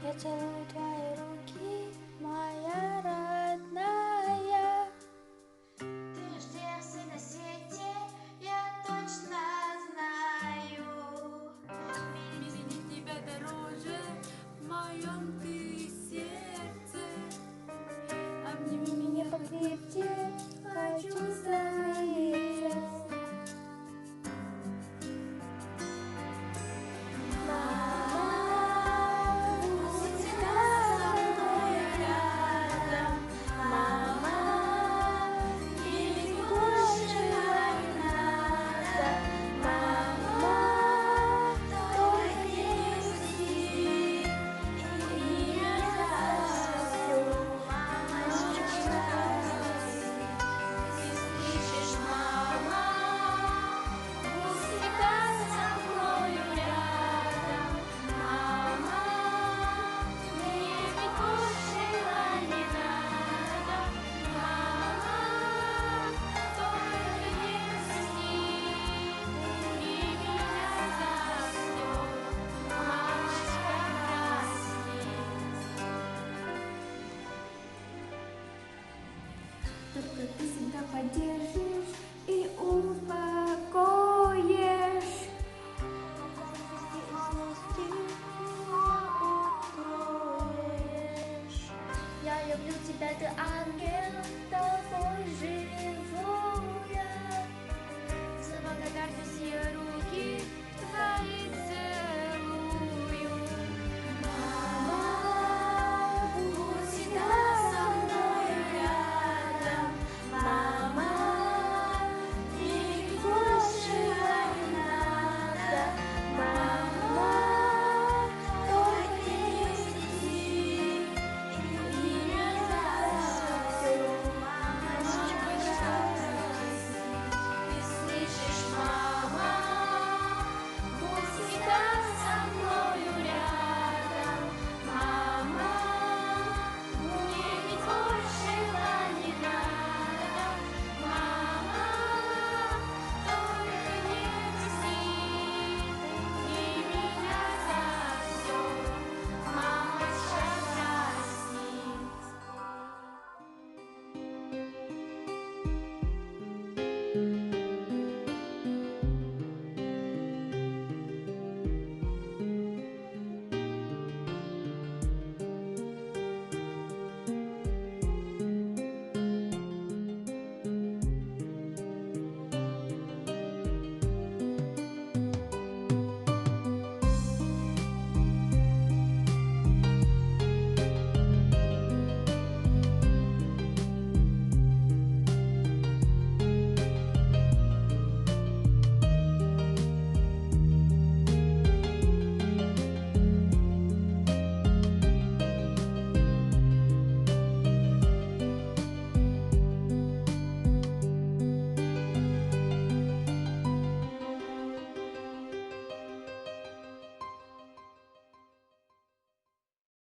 Я целую твои руки, моя родная. Ты ждешь на свете, я точно знаю. Мне тебя дороже в моем ты сердце. Обними меня покрепче, хочу согреться. Мама, будь всегда со мной рядом. Мама, мне больше не надо. Мама, только не грусти, и я засну. Мамочка, Ты слышишь, мама? будь всегда со мной рядом. Мама, мне ведь большего не надо. Мама, только не грусти, и меня заснет. Мамочка, прости. Только ты всегда поддержишь